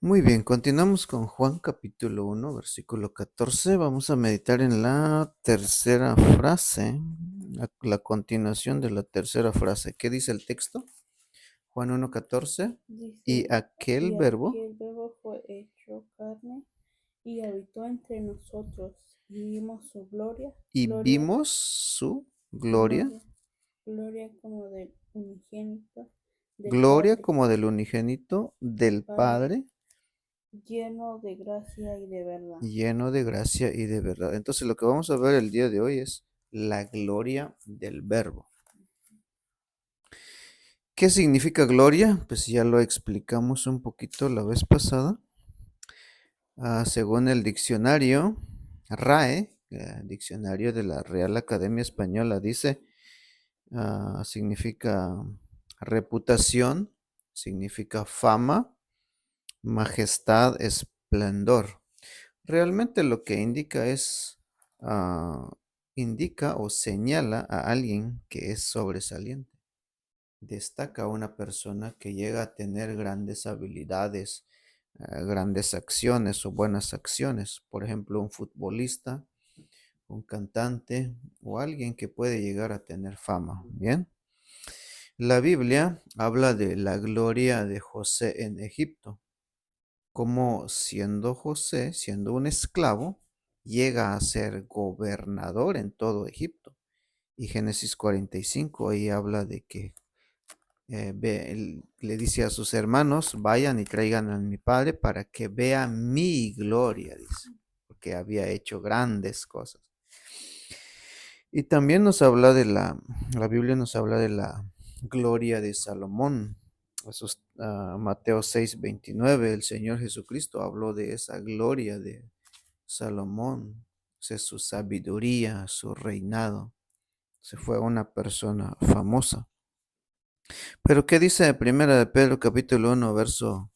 Muy bien, continuamos con Juan capítulo 1, versículo 14. Vamos a meditar en la tercera frase, la continuación de la tercera frase. ¿Qué dice el texto? Juan 1, 14. Y Dice, aquel y verbo, aquel verbo fue hecho carne y habitó entre nosotros, y vimos su gloria, y vimos su gloria, gloria, gloria como del unigénito del gloria Padre, como del unigénito del del Padre, Padre, lleno de gracia y de verdad. lleno de gracia y de verdad. Entonces lo que vamos a ver el día de hoy es la gloria del verbo. ¿Qué significa gloria? Pues ya lo explicamos un poquito la vez pasada. Según el diccionario RAE, diccionario de la Real Academia Española, dice, significa reputación, significa fama, majestad, esplendor. Realmente lo que indica es, ah, indica o señala a alguien que es sobresaliente. Destaca a una persona que llega a tener grandes habilidades, grandes acciones o buenas acciones. Por ejemplo, un futbolista, un cantante o alguien que puede llegar a tener fama. Bien. La Biblia habla de la gloria de José en Egipto, como siendo José, siendo un esclavo, llega a ser gobernador en todo Egipto. Y Génesis 45 ahí habla de que él le dice a sus hermanos, vayan y traigan a mi padre para que vea mi gloria, dice, porque había hecho grandes cosas. Y también nos habla de la Biblia nos habla de la gloria de Salomón. Eso es, Mateo 6:29, el Señor Jesucristo habló de esa gloria de Salomón, o sea, su sabiduría, su reinado. Se fue una persona famosa. Pero ¿qué dice Primera de Pedro capítulo 1 verso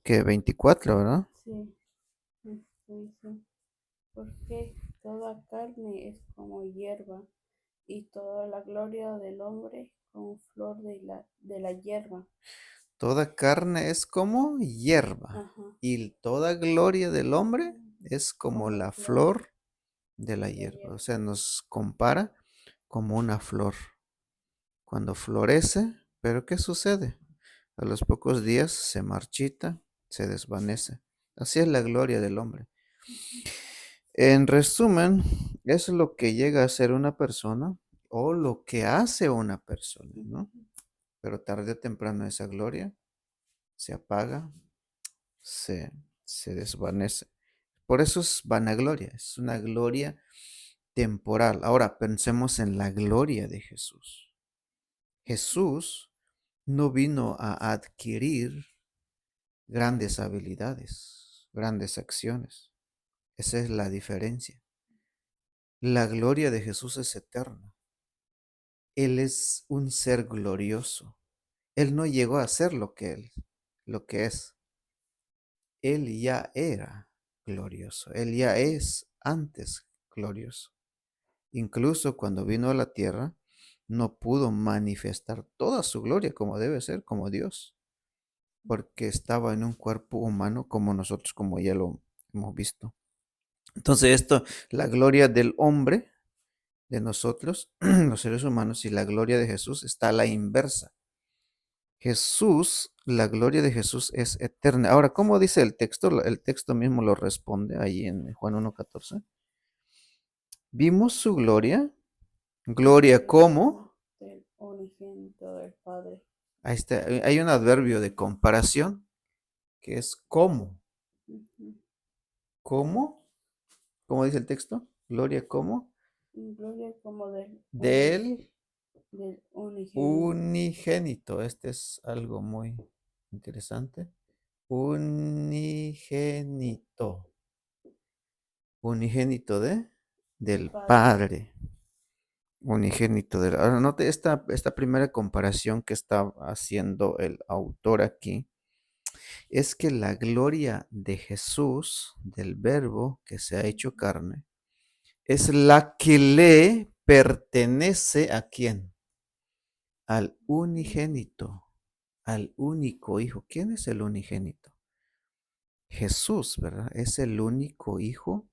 que 24, ¿verdad? Sí, dice, porque toda carne es como hierba, y toda la gloria del hombre como flor de la hierba. Toda carne es como hierba Ajá, y toda gloria del hombre es como como la flor flor de la de la hierba. O hierba. sea, nos compara como una flor. Cuando florece, pero ¿qué sucede? A los pocos días se marchita, se desvanece. Así es la gloria del hombre. En resumen, es lo que llega a ser una persona o lo que hace una persona, ¿no? Pero tarde o temprano esa gloria se apaga, se, se desvanece. Por eso es vanagloria, es una gloria temporal. Ahora pensemos en la gloria de Jesús. Jesús no vino a adquirir grandes habilidades, grandes acciones. Esa es la diferencia. La gloria de Jesús es eterna. Él es un ser glorioso. Él no llegó a ser lo que es. Él ya era glorioso. Él ya es antes glorioso. Incluso cuando vino a la tierra, no pudo manifestar toda su gloria como debe ser, como Dios, porque estaba en un cuerpo humano como nosotros, como ya lo hemos visto. Entonces esto, la gloria del hombre, de nosotros, los seres humanos, y la gloria de Jesús está a la inversa. Jesús, la gloria de Jesús es eterna. Ahora, ¿cómo dice el texto? El texto mismo lo responde ahí en Juan 1:14. Vimos su gloria, gloria Gloria como como, del unigénito del Padre. ahí está, hay un adverbio de comparación que es como. Ujú. ¿Cómo? ¿Cómo dice el texto? Gloria como Gloria como del del unigénito. unigénito. Este es algo muy interesante. Unigénito. Unigénito Del del Padre. Padre. Unigénito del. Ahora note esta primera comparación que está haciendo el autor aquí. Es que la gloria de Jesús, del Verbo que se ha hecho carne, es la que le pertenece a quién? Al unigénito, al único hijo. ¿Quién es el unigénito? Jesús, ¿verdad? Es el único Hijo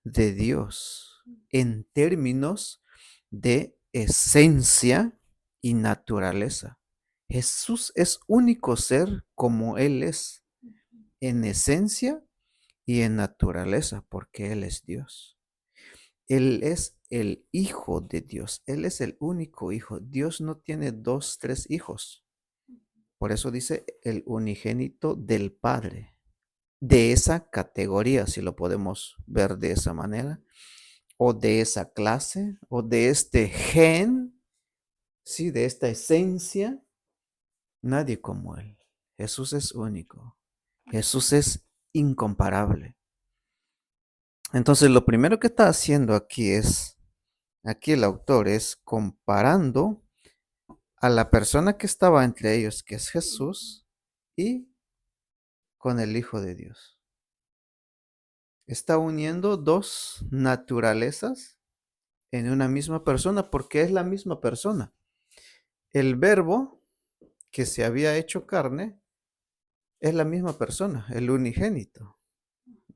de Dios en términos de esencia y naturaleza. Jesús es único ser como Él es en esencia y en naturaleza, porque Él es Dios. Él es el Hijo de Dios. Él es el único Hijo. Dios no tiene dos, tres hijos. Por eso dice el unigénito del Padre. De esa categoría, si lo podemos ver de esa manera, o de esa clase, o de este gen, sí, de esta esencia, nadie como Él. Jesús es único. Jesús es incomparable. Entonces, lo primero que está haciendo aquí el autor es comparando a la persona que estaba entre ellos, que es Jesús, y con el Hijo de Dios. Está uniendo dos naturalezas en una misma persona porque es la misma persona. El verbo que se había hecho carne es la misma persona, el unigénito.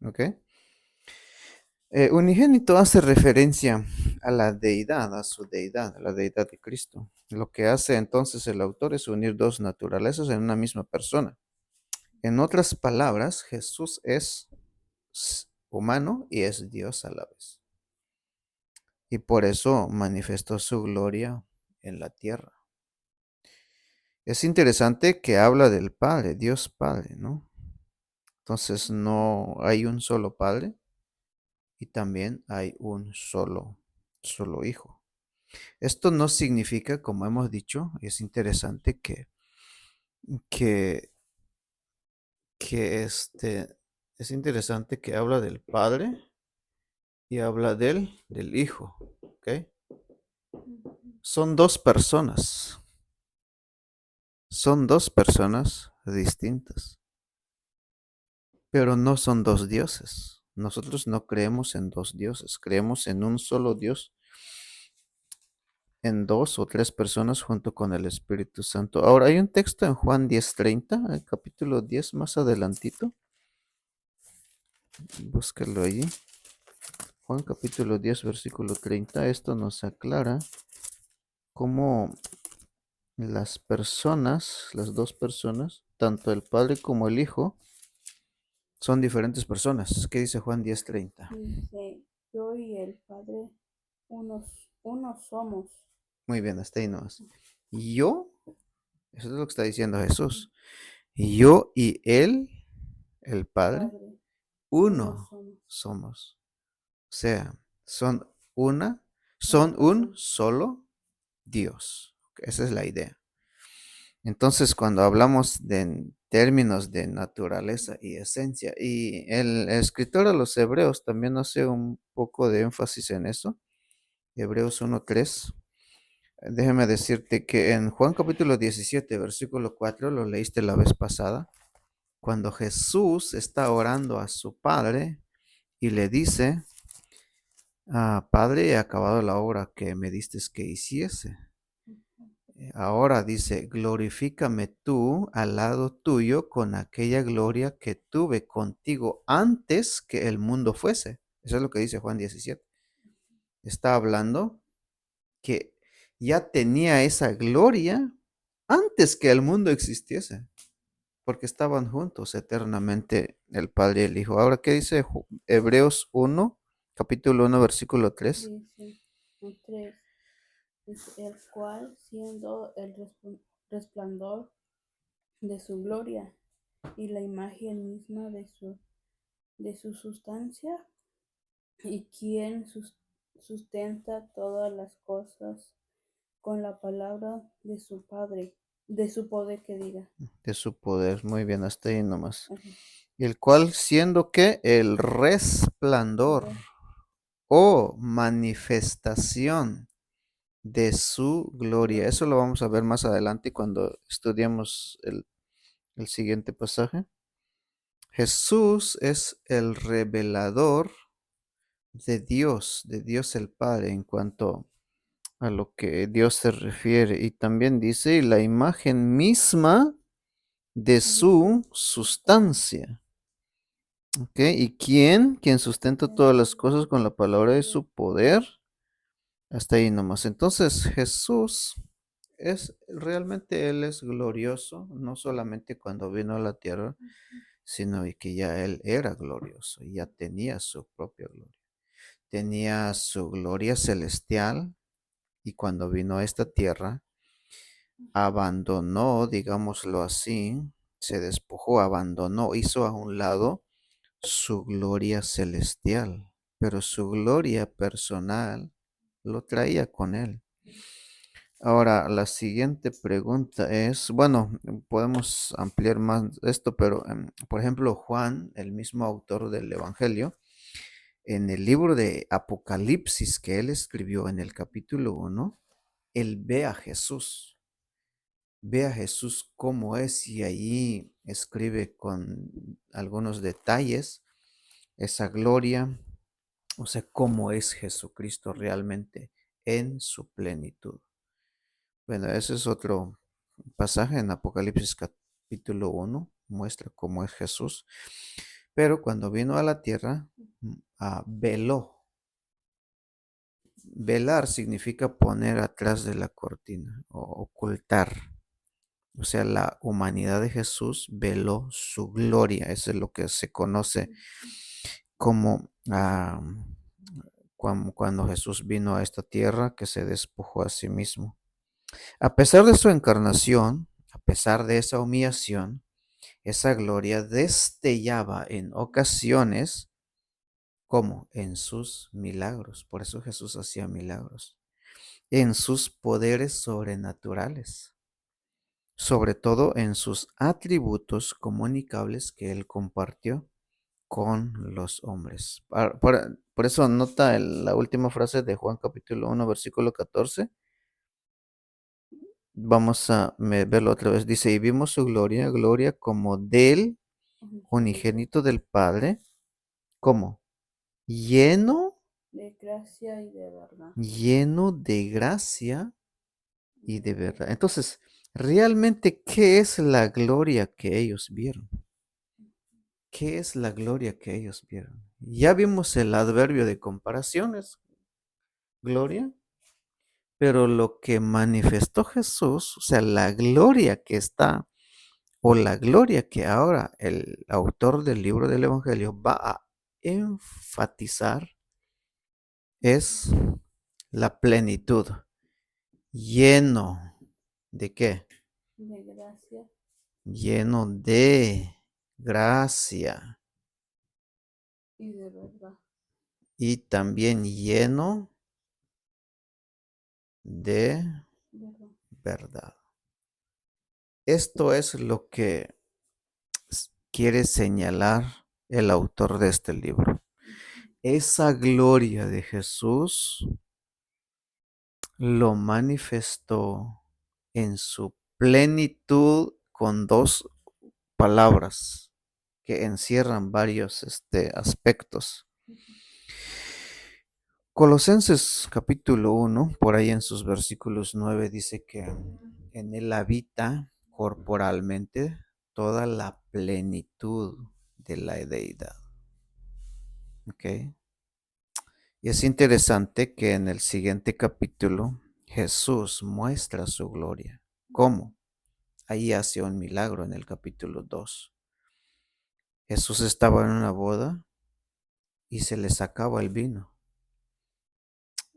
¿Ok? Unigénito hace referencia a la deidad, a su deidad, a la deidad de Cristo. Lo que hace entonces el autor es unir dos naturalezas en una misma persona. En otras palabras, Jesús es humano y es Dios a la vez. Y por eso manifestó su gloria en la tierra. Es interesante que habla del Padre, Dios Padre, ¿no? Entonces no hay un solo Padre y también hay un solo Hijo. Esto no significa, como hemos dicho, es interesante que, es interesante que habla del Padre y habla del Hijo, ¿ok? Son dos personas distintas, pero no son dos dioses. Nosotros no creemos en dos dioses, creemos en un solo Dios, en dos o tres personas junto con el Espíritu Santo. Ahora hay un texto en Juan 10:30, el capítulo 10 más adelantito. Búsquelo allí. Juan capítulo 10, versículo 30. Esto nos aclara cómo las personas, las dos personas, tanto el Padre como el Hijo, son diferentes personas. ¿Qué dice Juan 10:30? Dice, yo y el Padre unos somos. Muy bien, hasta ahí nomás. Yo, eso es lo que está diciendo Jesús. Yo y Él, el Padre, Padre, uno uno somos. somos. O sea, son una, Una son un persona. solo Dios. Esa es la idea. Entonces, cuando hablamos en términos de naturaleza y esencia, y el escritor a los Hebreos también hace un poco de énfasis en eso, Hebreos 1:3. Déjame decirte que en Juan capítulo 17, versículo 4, lo leíste la vez pasada, cuando Jesús está orando a su Padre y le dice, Padre, he acabado la obra que me diste que hiciese. Ahora dice, glorifícame tú al lado tuyo con aquella gloria que tuve contigo antes que el mundo fuese. Eso es lo que dice Juan 17. Está hablando que ya tenía esa gloria antes que el mundo existiese, porque estaban juntos eternamente el Padre y el Hijo. Ahora, ¿qué dice Hebreos 1, capítulo 1, versículo 3? Dice, en 3, dice, el cual siendo el resplandor de su gloria y la imagen misma de su sustancia, y quien sustenta todas las cosas con la palabra de su Padre, de su poder que diga. De su poder. Muy bien, hasta ahí nomás. Así, El cual siendo que el resplandor ¿verdad? o manifestación de su gloria. Eso lo vamos a ver más adelante cuando estudiemos el siguiente pasaje. Jesús es el revelador de Dios el Padre en cuanto a lo que Dios se refiere. Y también dice la imagen misma de De su su sustancia. ¿Ok? ¿Y quién? Quien sustenta todas las Quien cosas con la palabra de su poder. Hasta ahí nomás. Entonces Jesús es realmente Él es glorioso, no solamente cuando vino a la tierra, sino y que ya Él era glorioso y ya tenía su propia gloria. Tenía su gloria celestial y cuando vino a esta tierra, abandonó, digámoslo así, se despojó, abandonó, hizo a un lado su gloria celestial, pero su gloria personal lo traía con Él. Ahora, la siguiente pregunta es, bueno, podemos ampliar más esto, pero por ejemplo, Juan, el mismo autor del Evangelio, en el libro de Apocalipsis que él escribió en el capítulo 1, él ve a Jesús cómo es y allí escribe con algunos detalles esa gloria, o sea, cómo es Jesucristo realmente en su plenitud. Bueno, ese es otro pasaje en Apocalipsis capítulo 1, muestra cómo es Jesús, pero cuando vino a la tierra, veló. Velar significa poner atrás de la cortina o ocultar. O sea, la humanidad de Jesús veló su gloria. Eso es lo que se conoce como cuando Jesús vino a esta tierra, que se despojó a sí mismo. A pesar de su encarnación, a pesar de esa humillación, esa gloria destellaba en ocasiones como en sus milagros. Por eso Jesús hacía milagros. En sus poderes sobrenaturales, sobre todo en sus atributos comunicables que él compartió con los hombres. Por eso nota la última frase de Juan capítulo 1, versículo 14. Vamos a verlo otra vez. Dice, y vimos su gloria, gloria como del unigénito unigénito del Padre, como lleno, de gracia y de verdad. lleno de gracia Y y de de verdad. verdad. Entonces, realmente, ¿qué es la gloria que ellos vieron? ¿Qué es la gloria que ellos vieron? Ya vimos el adverbio de comparaciones, gloria, pero lo que manifestó Jesús, o sea, la gloria que está, o la gloria que ahora el autor del libro del Evangelio va a enfatizar es la plenitud, lleno de qué? De gracia Lleno de gracia y de verdad. y también lleno de Verdad. verdad. Esto es lo que quiere señalar el autor de este libro. Esa gloria de Jesús lo manifestó en su plenitud con dos palabras que encierran varios aspectos. Colosenses capítulo 1, por ahí en sus versículos 9 dice que en él habita corporalmente toda la plenitud de la deidad. ¿Ok? Y es interesante que en el siguiente capítulo Jesús muestra su gloria. ¿Cómo? Ahí hace un milagro en el capítulo 2. Jesús estaba en una boda y se le sacaba el vino.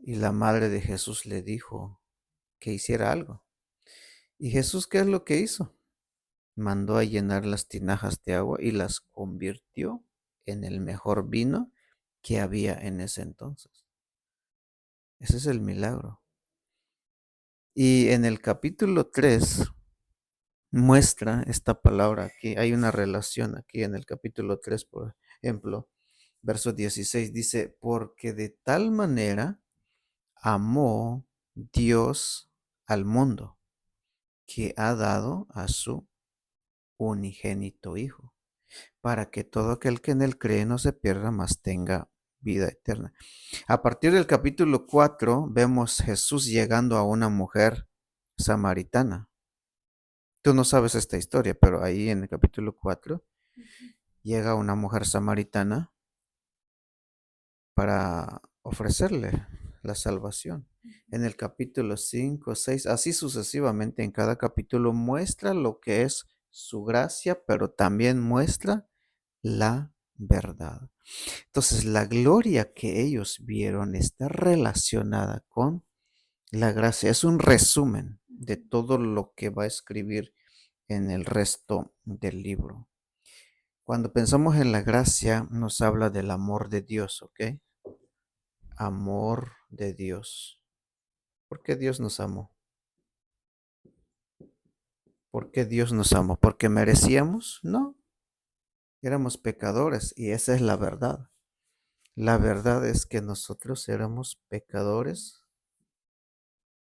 Y la madre de Jesús le dijo que hiciera algo. ¿Y Jesús qué es lo que hizo? Mandó a llenar las tinajas de agua y las convirtió en el mejor vino que había en ese entonces. Ese es el milagro. Y en el capítulo 3 muestra esta palabra aquí. Hay una relación aquí en el capítulo 3, por ejemplo, verso 16 dice, porque de tal manera amó Dios al mundo que ha dado a su unigénito Hijo, para que todo aquel que en él cree no se pierda, mas tenga vida eterna. A partir del capítulo 4 vemos Jesús llegando a una mujer samaritana. Tú no sabes esta historia, pero ahí en el capítulo 4 llega una mujer samaritana para ofrecerle la salvación. En el capítulo 5, 6, así sucesivamente, en cada capítulo muestra lo que es su gracia, pero también muestra la verdad. Entonces, la gloria que ellos vieron está relacionada con la gracia. Es un resumen de todo lo que va a escribir en el resto del libro. Cuando pensamos en la gracia, nos habla del amor de Dios, ¿ok? Amor de Dios. ¿Por qué Dios nos amó? ¿Por qué Dios nos amó? ¿Porque merecíamos? No, éramos pecadores y esa es la verdad. La verdad es que nosotros éramos pecadores,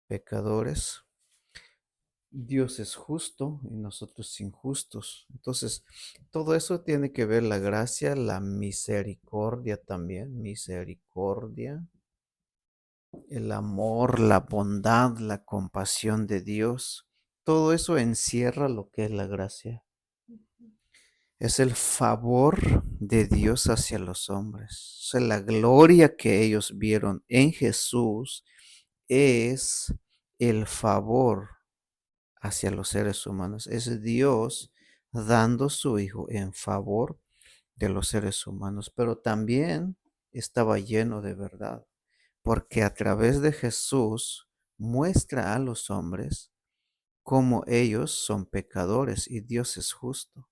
pecadores. Dios es justo y nosotros injustos. Entonces, todo eso tiene que ver la gracia, la misericordia también, misericordia, el amor, la bondad, la compasión de Dios. Todo eso encierra lo que es la gracia. Es el favor de Dios hacia los hombres. O sea, la gloria que ellos vieron en Jesús es el favor hacia los seres humanos. Es Dios dando su Hijo en favor de los seres humanos, pero también estaba lleno de verdad, porque a través de Jesús muestra a los hombres cómo ellos son pecadores y Dios es justo.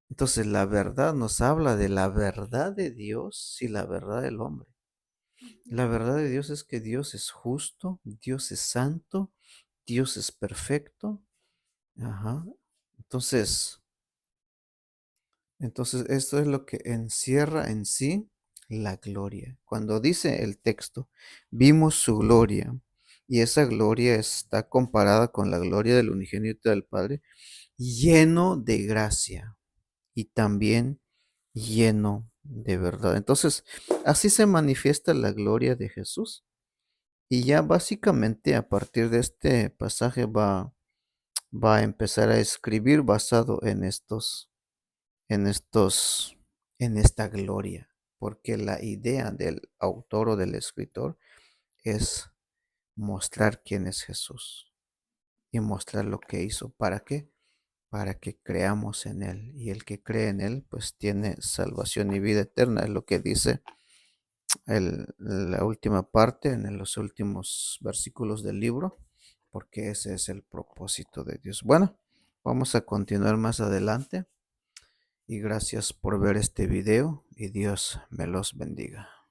Entonces la verdad nos habla de la verdad de Dios y la verdad del hombre. La verdad de Dios es que Dios es justo, Dios es santo, Dios es perfecto. Ajá. Entonces, entonces esto es lo que encierra en sí la gloria. Cuando dice el texto, vimos su gloria, y esa gloria está comparada con la gloria del unigénito del Padre, lleno de gracia y también lleno de verdad. Entonces, así se manifiesta la gloria de Jesús. Y ya básicamente a partir de este pasaje va a empezar a escribir basado en estos, en esta gloria, porque la idea del autor o del escritor es mostrar quién es Jesús y mostrar lo que hizo. ¿Para qué? Para que creamos en Él. Y el que cree en Él, pues tiene salvación y vida eterna, es lo que dice la última parte, en los últimos versículos del libro, porque ese es el propósito de Dios. Bueno, vamos a continuar más adelante y gracias por ver este video y Dios me los bendiga.